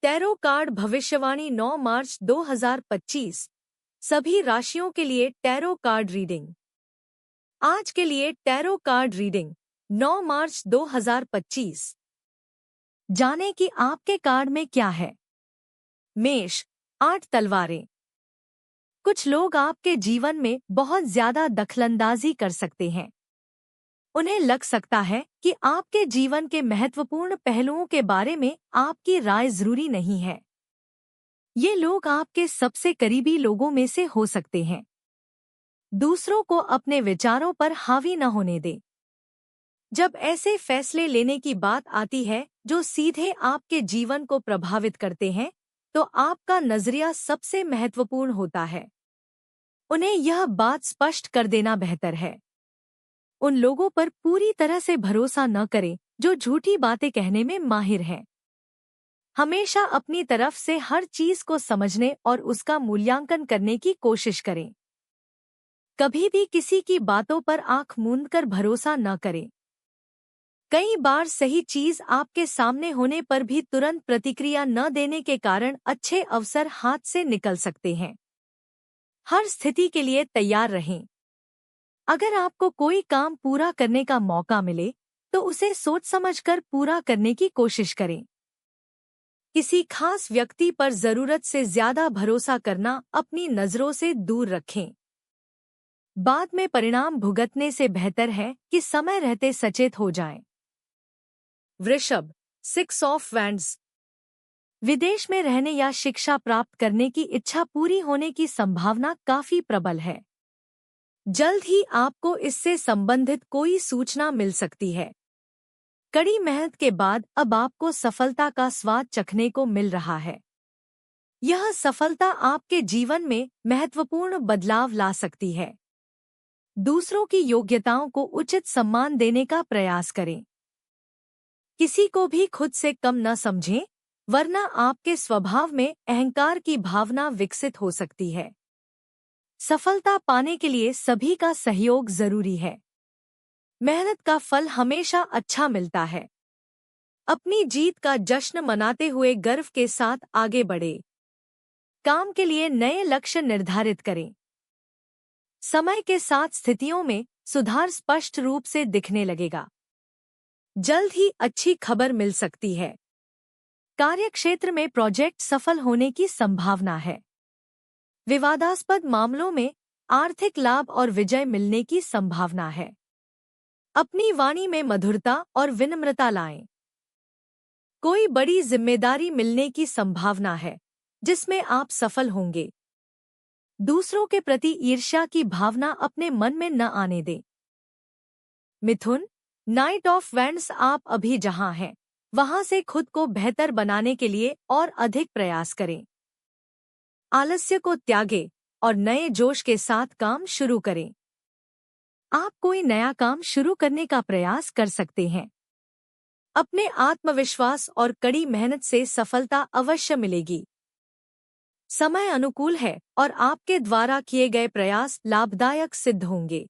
Tarot card भविष्यवाणी 9 मार्च 2025। सभी राशियों के लिए टैरो कार्ड रीडिंग। आज के लिए टैरो कार्ड रीडिंग 9 मार्च 2025। जाने कि आपके कार्ड में क्या है। मेष, 8 तलवारें। कुछ लोग आपके जीवन में बहुत ज्यादा दखलंदाजी कर सकते हैं। उन्हें लग सकता है कि आपके जीवन के महत्वपूर्ण पहलुओं के बारे में आपकी राय जरूरी नहीं है। ये लोग आपके सबसे करीबी लोगों में से हो सकते हैं। दूसरों को अपने विचारों पर हावी न होने दें। जब ऐसे फैसले लेने की बात आती है जो सीधे आपके जीवन को प्रभावित करते हैं, तो आपका नजरिया सबसे महत्वपूर्ण होता है। उन्हें यह बात स्पष्ट कर देना बेहतर है। उन लोगों पर पूरी तरह से भरोसा न करें जो झूठी बातें कहने में माहिर हैं। हमेशा अपनी तरफ से हर चीज को समझने और उसका मूल्यांकन करने की कोशिश करें। कभी भी किसी की बातों पर आंख मूंदकर भरोसा न करें। कई बार सही चीज आपके सामने होने पर भी तुरंत प्रतिक्रिया न देने के कारण अच्छे अवसर हाथ से निकल सकते हैं। हर स्थिति के लिए तैयार रहें। अगर आपको कोई काम पूरा करने का मौका मिले, तो उसे सोच समझकर पूरा करने की कोशिश करें। किसी खास व्यक्ति पर जरूरत से ज्यादा भरोसा करना अपनी नजरों से दूर रखें। बाद में परिणाम भुगतने से बेहतर है कि समय रहते सचेत हो जाएं। वृषभ, 6 ऑफ वैंड्स। विदेश में रहने या शिक्षा प्राप्त करने की इच्छा पूरी होने की संभावना काफी प्रबल है। जल्द ही आपको इससे संबंधित कोई सूचना मिल सकती है। कड़ी मेहनत के बाद अब आपको सफलता का स्वाद चखने को मिल रहा है। यह सफलता आपके जीवन में महत्वपूर्ण बदलाव ला सकती है। दूसरों की योग्यताओं को उचित सम्मान देने का प्रयास करें। किसी को भी खुद से कम न समझें, वरना आपके स्वभाव में अहंकार की भावना विकसित हो सकती है। सफलता पाने के लिए सभी का सहयोग जरूरी है। मेहनत का फल हमेशा अच्छा मिलता है। अपनी जीत का जश्न मनाते हुए गर्व के साथ आगे बढ़े। काम के लिए नए लक्ष्य निर्धारित करें। समय के साथ स्थितियों में सुधार स्पष्ट रूप से दिखने लगेगा। जल्द ही अच्छी खबर मिल सकती है। कार्यक्षेत्र में प्रोजेक्ट सफल होने की संभावना है। विवादास्पद मामलों में आर्थिक लाभ और विजय मिलने की संभावना है। अपनी वाणी में मधुरता और विनम्रता लाएं। कोई बड़ी जिम्मेदारी मिलने की संभावना है, जिसमें आप सफल होंगे। दूसरों के प्रति ईर्ष्या की भावना अपने मन में न आने दें। मिथुन, नाइट ऑफ वैंड्स। आप अभी जहां हैं, वहां से खुद को बेहतर बनाने के लिए और अधिक प्रयास करें। आलस्य को त्यागें और नए जोश के साथ काम शुरू करें। आप कोई नया काम शुरू करने का प्रयास कर सकते हैं। अपने आत्मविश्वास और कड़ी मेहनत से सफलता अवश्य मिलेगी। समय अनुकूल है और आपके द्वारा किए गए प्रयास लाभदायक सिद्ध होंगे।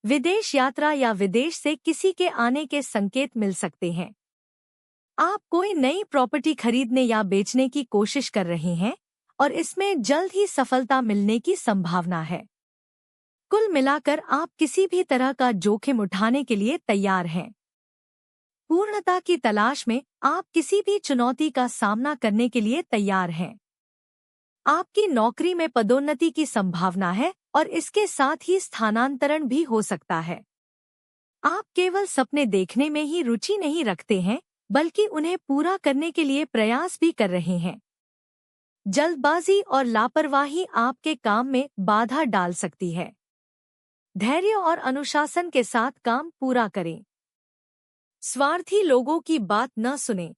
विदेश यात्रा या विदेश से किसी के आने के संकेत मिल सकते हैं। आप कोई नई प्रॉपर्टी खरीदने या बेचने की कोशिश कर रहे हैं और इसमें जल्द ही सफलता मिलने की संभावना है। कुल मिलाकर आप किसी भी तरह का जोखिम उठाने के लिए तैयार हैं। पूर्णता की तलाश में आप किसी भी चुनौती का सामना करने के लिए तैयार हैं। आपकी नौकरी में पदोन्नति की संभावना है और इसके साथ ही स्थानांतरण भी हो सकता है। आप केवल सपने देखने में ही रुचि नहीं रखते हैं, बल्कि उन्हें पूरा करने के लिए प्रयास भी कर रहे हैं। जल्दबाजी और लापरवाही आपके काम में बाधा डाल सकती है। धैर्य और अनुशासन के साथ काम पूरा करें। स्वार्थी लोगों की बात न सुनें।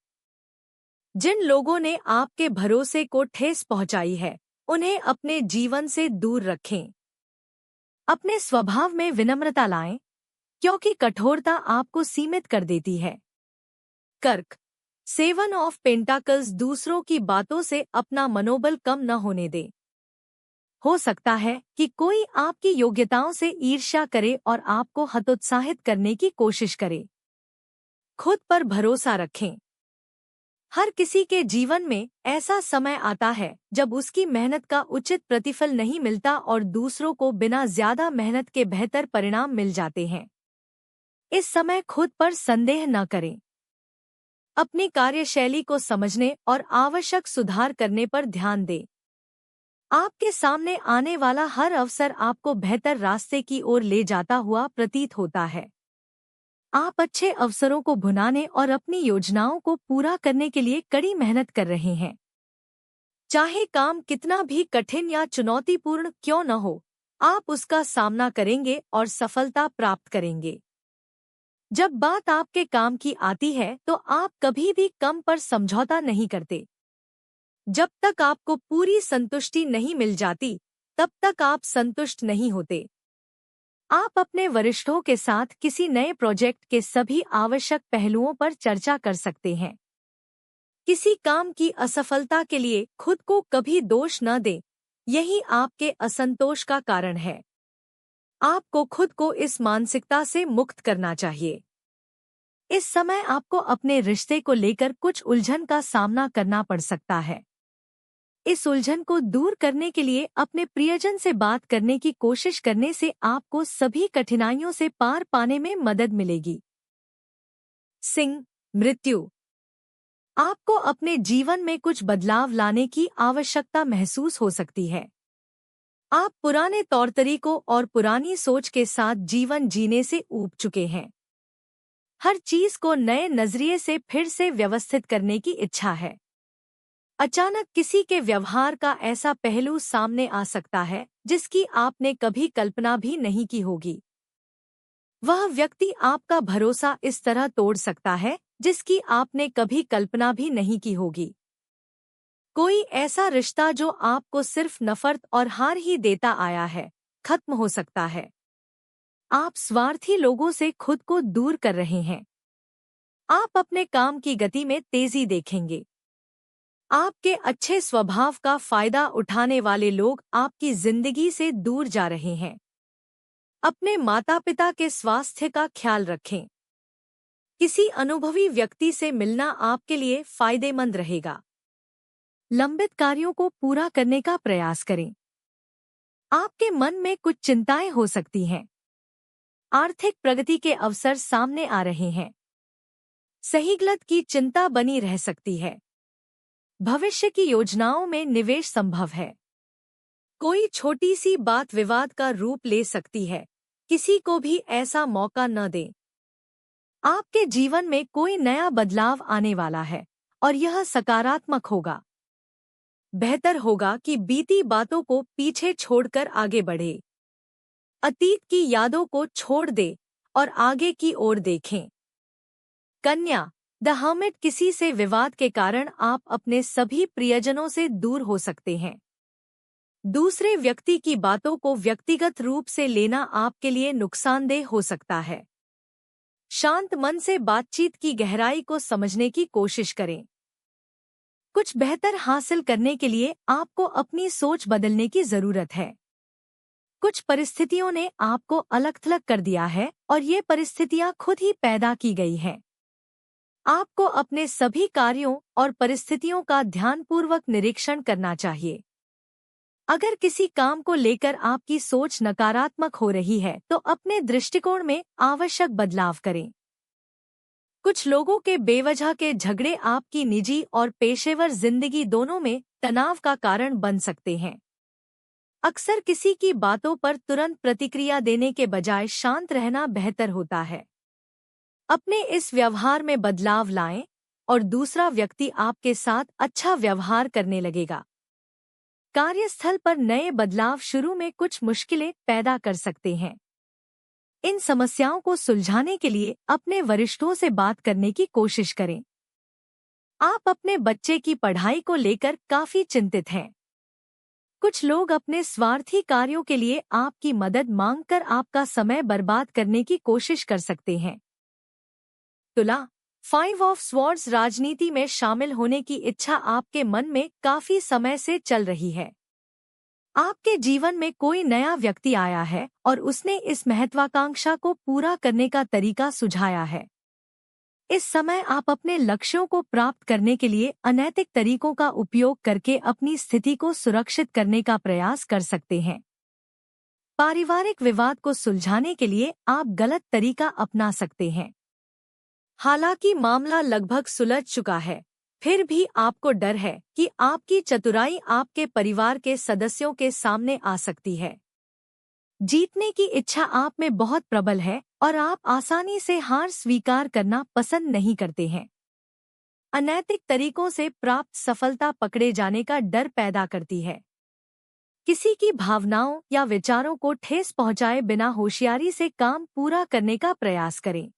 जिन लोगों ने आपके भरोसे को ठेस पहुंचाई है, उन्हें अपने जीवन से दूर रखें। अपने स्वभाव में विनम्रता लाएं, क्योंकि कठोरता आपको सीमित कर देती है। कर्क, 7 ऑफ पेंटाकल्स। दूसरों की बातों से अपना मनोबल कम न होने दें। हो सकता है कि कोई आपकी योग्यताओं से ईर्ष्या करे और आपको हतोत्साहित करने की कोशिश करे। खुद पर भरोसा रखें। हर किसी के जीवन में ऐसा समय आता है जब उसकी मेहनत का उचित प्रतिफल नहीं मिलता और दूसरों को बिना ज्यादा मेहनत के बेहतर परिणाम मिल जाते हैं। इस समय खुद पर संदेह न करें। अपनी कार्यशैली को समझने और आवश्यक सुधार करने पर ध्यान दें। आपके सामने आने वाला हर अवसर आपको बेहतर रास्ते की ओर ले जाता हुआ प्रतीत होता है। आप अच्छे अवसरों को भुनाने और अपनी योजनाओं को पूरा करने के लिए कड़ी मेहनत कर रहे हैं। चाहे काम कितना भी कठिन या चुनौतीपूर्ण क्यों न हो, आप उसका सामना करेंगे और सफलता प्राप्त करेंगे। जब बात आपके काम की आती है तो आप कभी भी कम पर समझौता नहीं करते। जब तक आपको पूरी संतुष्टि नहीं मिल जाती, तब तक आप संतुष्ट नहीं होते। आप अपने वरिष्ठों के साथ किसी नए प्रोजेक्ट के सभी आवश्यक पहलुओं पर चर्चा कर सकते हैं। किसी काम की असफलता के लिए खुद को कभी दोष न दें, यही आपके असंतोष का कारण है। आपको खुद को इस मानसिकता से मुक्त करना चाहिए। इस समय आपको अपने रिश्ते को लेकर कुछ उलझन का सामना करना पड़ सकता है। इस उलझन को दूर करने के लिए अपने प्रियजन से बात करने की कोशिश करने से आपको सभी कठिनाइयों से पार पाने में मदद मिलेगी। सिंह, मृत्यु। आपको अपने जीवन में कुछ बदलाव लाने की आवश्यकता महसूस हो सकती है। आप पुराने तौर तरीकों और पुरानी सोच के साथ जीवन जीने से ऊब चुके हैं। हर चीज को नए नजरिए से फिर से व्यवस्थित करने की इच्छा है। अचानक किसी के व्यवहार का ऐसा पहलू सामने आ सकता है जिसकी आपने कभी कल्पना भी नहीं की होगी। वह व्यक्ति आपका भरोसा इस तरह तोड़ सकता है जिसकी आपने कभी कल्पना भी नहीं की होगी। कोई ऐसा रिश्ता जो आपको सिर्फ नफरत और हार ही देता आया है, खत्म हो सकता है। आप स्वार्थी लोगों से खुद को दूर कर रहे हैं। आप अपने काम की गति में तेजी देखेंगे। आपके अच्छे स्वभाव का फायदा उठाने वाले लोग आपकी जिंदगी से दूर जा रहे हैं। अपने माता पिता के स्वास्थ्य का ख्याल रखें। किसी अनुभवी व्यक्ति से मिलना आपके लिए फायदेमंद रहेगा। लंबित कार्यों को पूरा करने का प्रयास करें। आपके मन में कुछ चिंताएं हो सकती हैं। आर्थिक प्रगति के अवसर सामने आ रहे हैं। सही गलत की चिंता बनी रह सकती है। भविष्य की योजनाओं में निवेश संभव है। कोई छोटी सी बात विवाद का रूप ले सकती है। किसी को भी ऐसा मौका न दें। आपके जीवन में कोई नया बदलाव आने वाला है और यह सकारात्मक होगा। बेहतर होगा कि बीती बातों को पीछे छोड़कर आगे बढ़े। अतीत की यादों को छोड़ दे और आगे की ओर देखें। कन्या, द हर्मिट। किसी से विवाद के कारण आप अपने सभी प्रियजनों से दूर हो सकते हैं। दूसरे व्यक्ति की बातों को व्यक्तिगत रूप से लेना आपके लिए नुकसानदेह हो सकता है। शांत मन से बातचीत की गहराई को समझने की कोशिश करें। कुछ बेहतर हासिल करने के लिए आपको अपनी सोच बदलने की जरूरत है। कुछ परिस्थितियों ने आपको अलग-थलग कर दिया है और ये परिस्थितियां खुद ही पैदा की गई हैं। आपको अपने सभी कार्यों और परिस्थितियों का ध्यानपूर्वक निरीक्षण करना चाहिए। अगर किसी काम को लेकर आपकी सोच नकारात्मक हो रही है तो अपने दृष्टिकोण में आवश्यक बदलाव करें। कुछ लोगों के बेवजह के झगड़े आपकी निजी और पेशेवर जिंदगी दोनों में तनाव का कारण बन सकते हैं। अक्सर किसी की बातों पर तुरंत प्रतिक्रिया देने के बजाय शांत रहना बेहतर होता है। अपने इस व्यवहार में बदलाव लाएं और दूसरा व्यक्ति आपके साथ अच्छा व्यवहार करने लगेगा। कार्यस्थल पर नए बदलाव शुरू में कुछ मुश्किलें पैदा कर सकते हैं। इन समस्याओं को सुलझाने के लिए अपने वरिष्ठों से बात करने की कोशिश करें। आप अपने बच्चे की पढ़ाई को लेकर काफी चिंतित हैं। कुछ लोग अपने स्वार्थी कार्यों के लिए आपकी मदद मांगकर आपका समय बर्बाद करने की कोशिश कर सकते हैं। तुला, 5 ऑफ स्वॉर्ड्स। राजनीति में शामिल होने की इच्छा आपके मन में काफी समय से चल रही है। आपके जीवन में कोई नया व्यक्ति आया है और उसने इस महत्वाकांक्षा को पूरा करने का तरीका सुझाया है। इस समय आप अपने लक्ष्यों को प्राप्त करने के लिए अनैतिक तरीकों का उपयोग करके अपनी स्थिति को सुरक्षित करने का प्रयास कर सकते हैं। पारिवारिक विवाद को सुलझाने के लिए आप गलत तरीका अपना सकते हैं। हालांकि मामला लगभग सुलझ चुका है, फिर भी आपको डर है कि आपकी चतुराई आपके परिवार के सदस्यों के सामने आ सकती है। जीतने की इच्छा आप में बहुत प्रबल है और आप आसानी से हार स्वीकार करना पसंद नहीं करते हैं। अनैतिक तरीकों से प्राप्त सफलता पकड़े जाने का डर पैदा करती है। किसी की भावनाओं या विचारों को ठेस पहुंचाए बिना होशियारी से काम पूरा करने का प्रयास करें।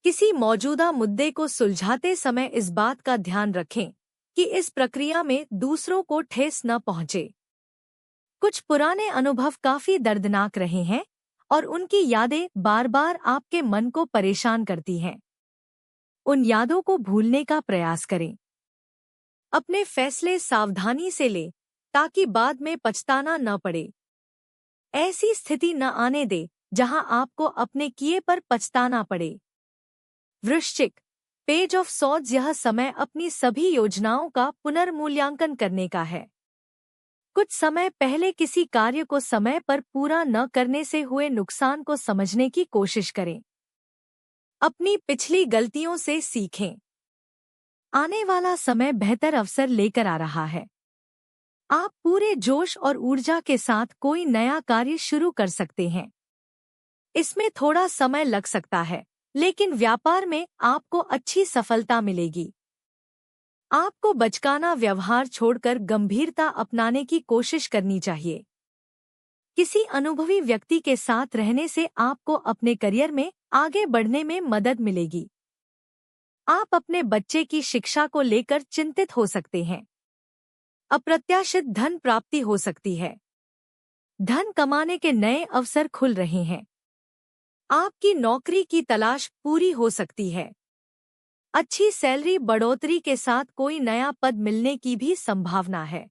किसी मौजूदा मुद्दे को सुलझाते समय इस बात का ध्यान रखें कि इस प्रक्रिया में दूसरों को ठेस न पहुंचे। कुछ पुराने अनुभव काफी दर्दनाक रहे हैं और उनकी यादें बार बार आपके मन को परेशान करती हैं। उन यादों को भूलने का प्रयास करें। अपने फैसले सावधानी से लें ताकि बाद में पछताना न पड़े। ऐसी स्थिति न आने दे जहां आपको अपने किए पर पछताना पड़े। वृश्चिक, पेज ऑफ सॉर्ड्स, यह समय अपनी सभी योजनाओं का पुनर्मूल्यांकन करने का है। कुछ समय पहले किसी कार्य को समय पर पूरा न करने से हुए नुकसान को समझने की कोशिश करें। अपनी पिछली गलतियों से सीखें। आने वाला समय बेहतर अवसर लेकर आ रहा है। आप पूरे जोश और ऊर्जा के साथ कोई नया कार्य शुरू कर सकते हैं। इसमें थोड़ा समय लग सकता है, लेकिन व्यापार में आपको अच्छी सफलता मिलेगी। आपको बचकाना व्यवहार छोड़कर गंभीरता अपनाने की कोशिश करनी चाहिए। किसी अनुभवी व्यक्ति के साथ रहने से आपको अपने करियर में आगे बढ़ने में मदद मिलेगी। आप अपने बच्चे की शिक्षा को लेकर चिंतित हो सकते हैं। अप्रत्याशित धन प्राप्ति हो सकती है। धन कमाने के नए अवसर खुल रहे हैं। आपकी नौकरी की तलाश पूरी हो सकती है। अच्छी सैलरी बढ़ोतरी के साथ कोई नया पद मिलने की भी संभावना है।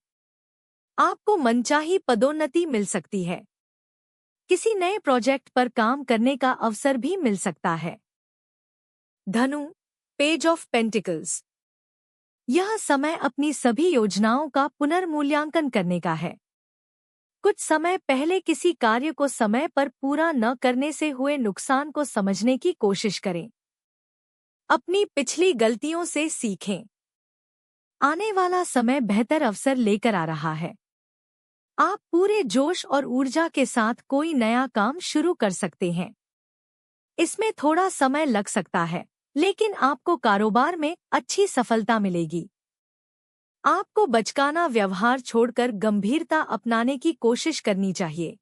आपको मनचाही पदोन्नति मिल सकती है। किसी नए प्रोजेक्ट पर काम करने का अवसर भी मिल सकता है। धनु, पेज ऑफ पेंटिकल्स, यह समय अपनी सभी योजनाओं का पुनर्मूल्यांकन करने का है। कुछ समय पहले किसी कार्य को समय पर पूरा न करने से हुए नुकसान को समझने की कोशिश करें। अपनी पिछली गलतियों से सीखें। आने वाला समय बेहतर अवसर लेकर आ रहा है। आप पूरे जोश और ऊर्जा के साथ कोई नया काम शुरू कर सकते हैं। इसमें थोड़ा समय लग सकता है, लेकिन आपको कारोबार में अच्छी सफलता मिलेगी। आपको बचकाना व्यवहार छोड़कर गंभीरता अपनाने की कोशिश करनी चाहिए।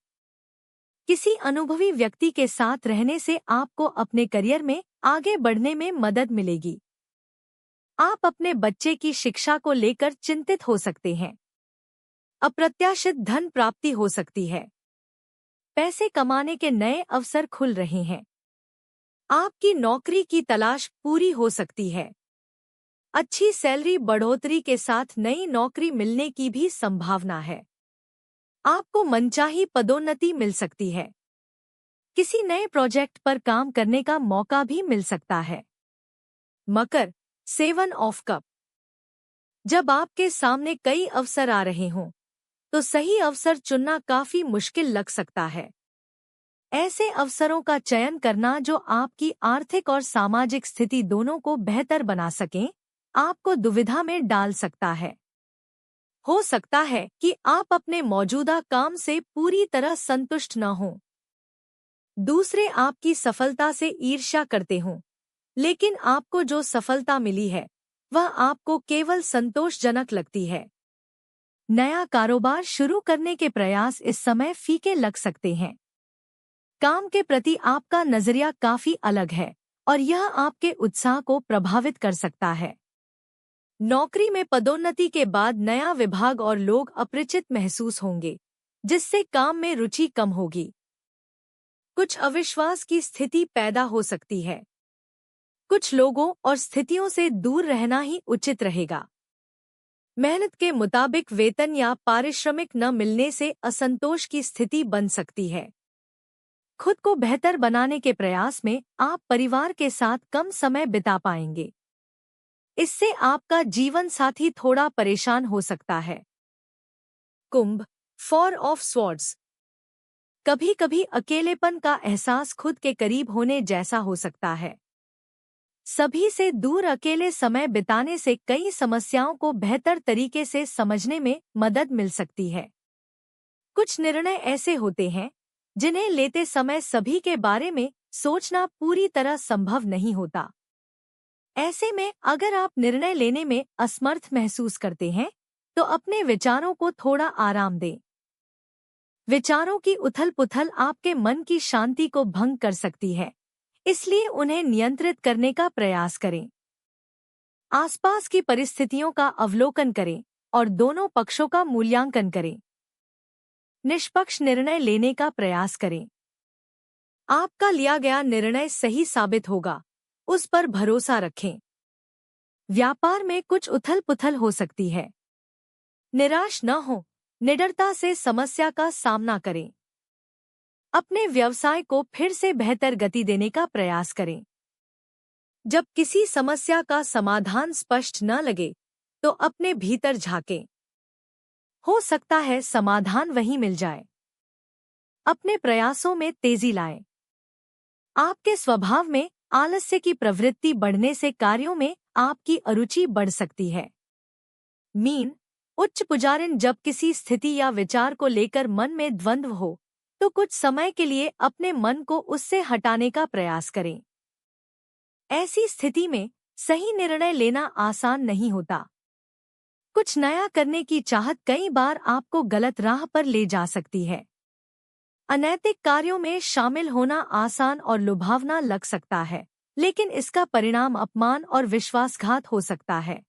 किसी अनुभवी व्यक्ति के साथ रहने से आपको अपने करियर में आगे बढ़ने में मदद मिलेगी। आप अपने बच्चे की शिक्षा को लेकर चिंतित हो सकते हैं। अप्रत्याशित धन प्राप्ति हो सकती है। पैसे कमाने के नए अवसर खुल रहे हैं। आपकी नौकरी की तलाश पूरी हो सकती है। अच्छी सैलरी बढ़ोतरी के साथ नई नौकरी मिलने की भी संभावना है। आपको मनचाही पदोन्नति मिल सकती है। किसी नए प्रोजेक्ट पर काम करने का मौका भी मिल सकता है। मकर, 7 ऑफ कप, जब आपके सामने कई अवसर आ रहे हों, तो सही अवसर चुनना काफी मुश्किल लग सकता है। ऐसे अवसरों का चयन करना जो आपकी आर्थिक और सामाजिक स्थिति दोनों को बेहतर बना सकें, आपको दुविधा में डाल सकता है। हो सकता है कि आप अपने मौजूदा काम से पूरी तरह संतुष्ट न हों। दूसरे आपकी सफलता से ईर्ष्या करते हों, लेकिन आपको जो सफलता मिली है वह आपको केवल संतोषजनक लगती है। नया कारोबार शुरू करने के प्रयास इस समय फीके लग सकते हैं। काम के प्रति आपका नजरिया काफी अलग है और यह आपके उत्साह को प्रभावित कर सकता है। नौकरी में पदोन्नति के बाद नया विभाग और लोग अपरिचित महसूस होंगे, जिससे काम में रुचि कम होगी। कुछ अविश्वास की स्थिति पैदा हो सकती है। कुछ लोगों और स्थितियों से दूर रहना ही उचित रहेगा। मेहनत के मुताबिक वेतन या पारिश्रमिक न मिलने से असंतोष की स्थिति बन सकती है। खुद को बेहतर बनाने के प्रयास में आप परिवार के साथ कम समय बिता पाएंगे। इससे आपका जीवन साथी थोड़ा परेशान हो सकता है। कुंभ, फोर ऑफ स्वॉर्ड्स। कभी कभी अकेलेपन का एहसास खुद के करीब होने जैसा हो सकता है। सभी से दूर अकेले समय बिताने से कई समस्याओं को बेहतर तरीके से समझने में मदद मिल सकती है। कुछ निर्णय ऐसे होते हैं जिन्हें लेते समय सभी के बारे में सोचना पूरी तरह संभव नहीं होता। ऐसे में अगर आप निर्णय लेने में असमर्थ महसूस करते हैं तो अपने विचारों को थोड़ा आराम दें। विचारों की उथल-पुथल आपके मन की शांति को भंग कर सकती है, इसलिए उन्हें नियंत्रित करने का प्रयास करें। आसपास की परिस्थितियों का अवलोकन करें और दोनों पक्षों का मूल्यांकन करें। निष्पक्ष निर्णय लेने का प्रयास करें। आपका लिया गया निर्णय सही साबित होगा, उस पर भरोसा रखें। व्यापार में कुछ उथल-पुथल हो सकती है। निराश न हो, निडरता से समस्या का सामना करें। अपने व्यवसाय को फिर से बेहतर गति देने का प्रयास करें। जब किसी समस्या का समाधान स्पष्ट न लगे, तो अपने भीतर झांकें। हो सकता है समाधान वहीं मिल जाए। अपने प्रयासों में तेजी लाएं। आपके स्वभाव में आलस्य की प्रवृत्ति बढ़ने से कार्यों में आपकी अरुचि बढ़ सकती है। मीन, उच्च पुजारिन, जब किसी स्थिति या विचार को लेकर मन में द्वंद्व हो तो कुछ समय के लिए अपने मन को उससे हटाने का प्रयास करें। ऐसी स्थिति में सही निर्णय लेना आसान नहीं होता। कुछ नया करने की चाहत कई बार आपको गलत राह पर ले जा सकती है। अनैतिक कार्यों में शामिल होना आसान और लुभावना लग सकता है, लेकिन इसका परिणाम अपमान और विश्वासघात हो सकता है।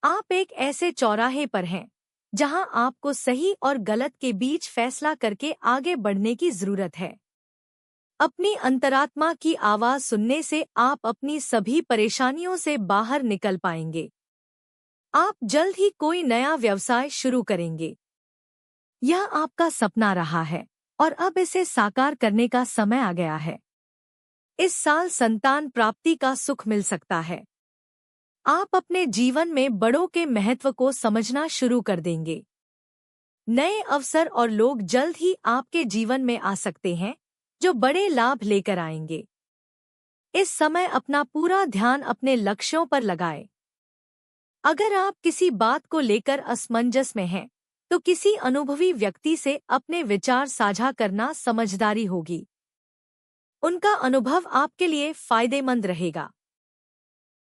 आप एक ऐसे चौराहे पर हैं जहां आपको सही और गलत के बीच फैसला करके आगे बढ़ने की जरूरत है। अपनी अंतरात्मा की आवाज सुनने से आप अपनी सभी परेशानियों से बाहर निकल पाएंगे। आप जल्द ही कोई नया व्यवसाय शुरू करेंगे। यह आपका सपना रहा है और अब इसे साकार करने का समय आ गया है। इस साल संतान प्राप्ति का सुख मिल सकता है। आप अपने जीवन में बड़ों के महत्व को समझना शुरू कर देंगे। नए अवसर और लोग जल्द ही आपके जीवन में आ सकते हैं जो बड़े लाभ लेकर आएंगे। इस समय अपना पूरा ध्यान अपने लक्ष्यों पर लगाएं। अगर आप किसी बात को लेकर असमंजस में हैं, तो किसी अनुभवी व्यक्ति से अपने विचार साझा करना समझदारी होगी। उनका अनुभव आपके लिए फायदेमंद रहेगा।